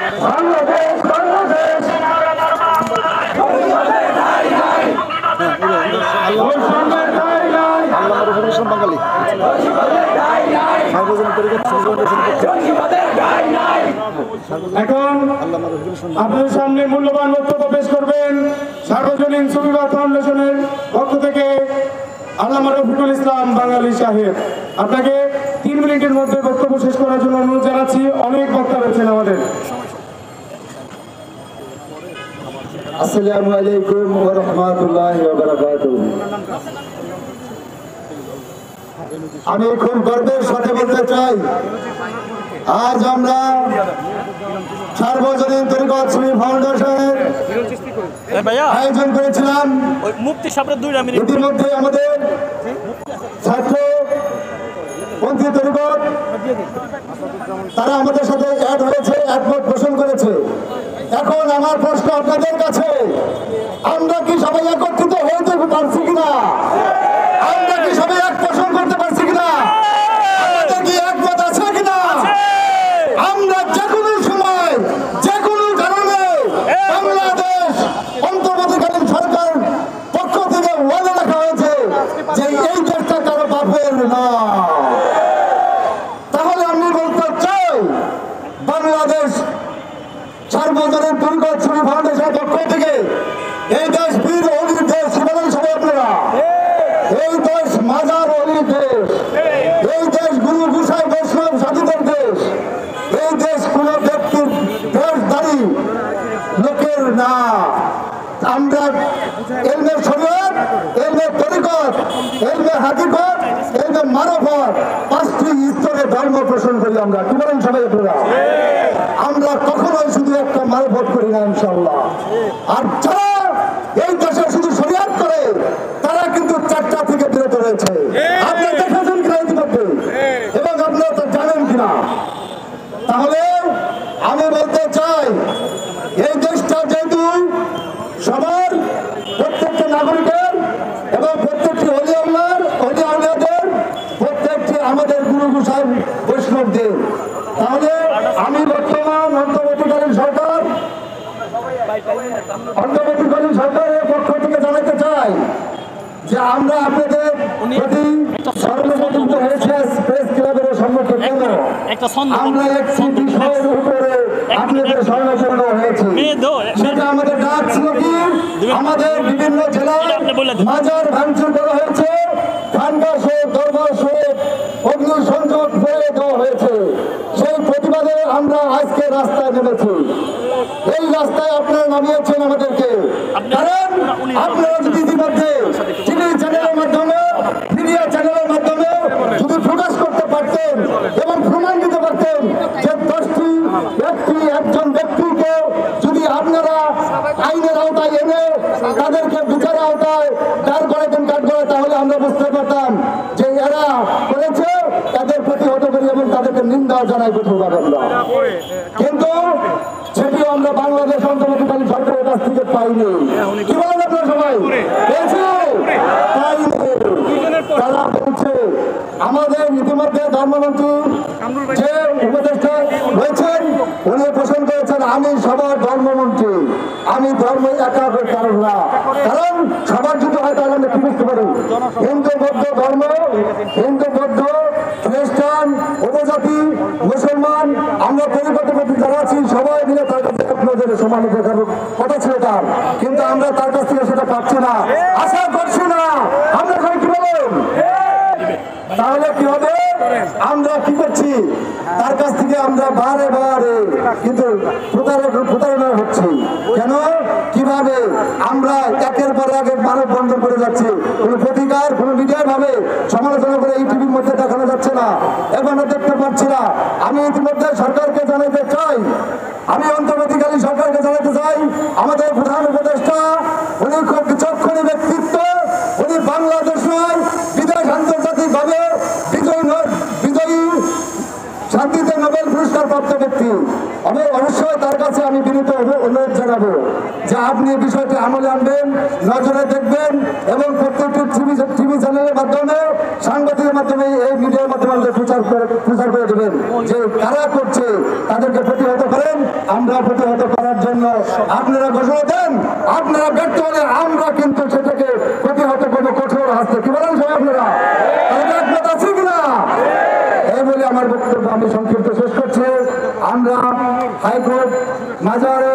বাংলাদেশ বাংলাদেশ বাঙালি এখন আপনাদের সামনে মূল্যবান বক্তব্য পেশ করবেন সার্বজনীন সুবিধা ফাউন্ডেশনের পক্ষ থেকে আল্লামা রফিকুল ইসলাম বাঙালি সাহেব। আপনাকে 3 মিনিটের মধ্যে বক্তব্য শেষ করার জন্য অনুরোধ জানাচ্ছি। অনেক বক্তা রয়েছেন আমাদের। আসসালামু আলাইকুম ওয়া রাহমাতুল্লাহি ওয়া বারাকাতুহু। আমি খুব গর্বের সাথে বলতে চাই, আজ আমরা সার্বজনীন তরিকত সুন্নি ফাউন্ডেশনের আয়োজন করেছিলাম। ইতিমধ্যে আমাদের ছাত্রপন্থী তরিকত তারা আমাদের সাথে অ্যাড হয়েছে, একমত পোষণ করেছে। এখন আমার প্রশ্ন আপনাদের কাছে, আমরা কি সবাই একত্রিত হতে পারছি কিনা? আমরা কি সবাই এক পোষণ করতে পারছি কিনা? আমাদের কি একমত আছে কিনা? আমরা যে কোনো সময় যে কোনো কারণে বাংলাদেশ অন্তর্বর্তীকালীন সরকার পক্ষ থেকে ওয়াদা রাখা হয়েছে যে এই দেশটা কারো বাপের না। তাহলে আমি বলতে চাই, বাংলাদেশ সার্বজনীন তরিকত সুন্নি ফাউন্ডেশনের পক্ষ থেকে এই দেশ বীর অলির দেশ, বলেন সবাই আপনারা, এই দেশ মাজার অলির দেশ, এই দেশ গুরু গোসাই বৈষ্ণব সাধুদের দেশ, এই দেশ কোন ব্যক্তির দেশধারী লোকের না। আমরা এলমে শরীয়ত, এলমে তরিকত, এলমে হাকিকত, এলমে মারফত 5টি স্তরে ধর্ম পোষণ করি আমরা। কি বলেন সবাই আপনারা? আমরা কখনোই শুধু একটা মারফত করি না ইনশাআল্লাহ। আর যারা এই দেশে শুধু শরীয়ত করে তারা কিন্তু 4টা থেকে বিরত রয়েছে। আপনারা দেখেছেন কিনা ইতিমধ্যে, এবং আপনারা তো জানেন কিনা? তাহলে আমি বলতে চাই, এই দেশটা যেহেতু সবার, প্রত্যেকটা নাগরিকের এবং প্রত্যেকটি অলি আউলিয়াদের, প্রত্যেকটি আমাদের গুরু গোসাই বৈষ্ণবদের, তাহলে আমি বর্তমান অন্তর্বর্তীকালীন সরকারের পক্ষ থেকে জানাতে চাই যে আমরা আপনাদের প্রতি সর্বপ্রথম হয়েছে প্রেস ক্লাবের সম্মুখে কেন আমরা একটি বিষয়ের উপরে আপনাদের স্মরণাপন্ন হয়েছে। সেটা আমাদের ডাক ছিল কি, আমাদের বিভিন্ন জেলায় মাজার ভাঙচুর করা হয়েছে, খানকা শহীদ, দরবার শহীদ, অগ্নি সংযোগ করে দেওয়া হয়েছে। সেই প্রতিবাদে আমরা আজকে রাস্তায় নেমেছি। এই রাস্তায় আপনারা নামিয়েছেন আমাদেরকে, কারণ আপনারা যদি ইতিমধ্যে টিভি চ্যানেলের মাধ্যমে, মিডিয়া চ্যানেলের মাধ্যমে যদি প্রকাশ করতে পারতেন এবং প্রমাণ দিতে পারতেন যে 10টি ব্যক্তি, একজন ব্যক্তিকে যদি আপনারা আইনের আওতায় এনে তাদেরকে বিচারের আওতায় দাঁড় করাতেন, কাট করে, তাহলে আমরা বুঝতে পারতাম যে এরা করেছে, তাদের প্রতিহত করি এবং তাদেরকে নিন্দা জানাই কোথাও পাবেন না। কিন্তু সেটিও আমরা বাংলাদেশ অন্তর্বর্তীকালীন সরকারের কাছ থেকে পাইনি। কি বলেন আপনারা সবাই? পাইনি। তারা বলছে, আমাদের ইতিমধ্যে ধর্মমন্ত্রী যে উপদেষ্টা রয়েছেন উনি পোষণ করেছেন, আমি সবার ধর্মমন্ত্রী, আমি ধর্ম একা কারণ না। কারণ সবার যদি হয় তাহলে আমরা কি বুঝতে পারি, হিন্দু বৌদ্ধ ধর্ম, হিন্দু বৌদ্ধ খ্রিস্টান উপজাতি মুসলমান আমরা পরিবর্তন যারা আছি সবাই মিলে তার কাছে আপনাদের সমান দেখানোর কথা ছিল তার, কিন্তু আমরা তার কাছ থেকে সেটা পাচ্ছি না, আশা করছি না। আমরা সবাই কি বলেন? তাহলে কি হবে? আমরা কি করছি, তার কাছ থেকে আমরা বারে বারে কিন্তু প্রতারণা হচ্ছে। কেন, কিভাবে আমরা একের পর এক মানব বন্ধন করে যাচ্ছি, কোন প্রতিকার কোন মিডিয়ার ভাবে সমালোচনা করে এই টিভির মধ্যে দেখানো যাচ্ছে না, এখনো দেখতে পাচ্ছি না। আমি ইতিমধ্যে সরকারকে জানাতে চাই, আমি অন্তর্বর্তীকালীন সরকারকে জানাতে চাই, আমাদের প্রধান উপদেষ্টা উনি খুব বিচক্ষণী ব্যক্তিত্ব, উনি বাংলাদেশ নয় বিদেশ আন্তর্জাতিক ভাবে বিজয়ী শান্তিতে নোবেল পুরস্কার প্রাপ্ত ব্যক্তি। অবশ্যই তার কাছে আমি বিনীত অনুরোধ জানাবো যে আপনি এই বিষয়টি আমলে আনবেন, নজরে দেখবেন এবং প্রত্যেকটি টিভি চ্যানেলের মাধ্যমে, সাংবাদিকের মাধ্যমে, এই মিডিয়ার মাধ্যমে প্রচার করে দেবেন যে কারা করছে তাদেরকে প্রতিহত করেন। আমরা প্রতিহত করার জন্য আপনারা ঘোষণা দেন, আপনারা ব্যর্থ হলে আমরা কিন্তু সেটাকে প্রতিহত করবো কঠোর হাতে। কি বলেন সবাই আপনারা? একমত আছে কিনা? এই বলে আমার বক্তব্য আমি সংক্ষিপ্ত শেষ করছি। আমরা হাইকোর্ট মাজারে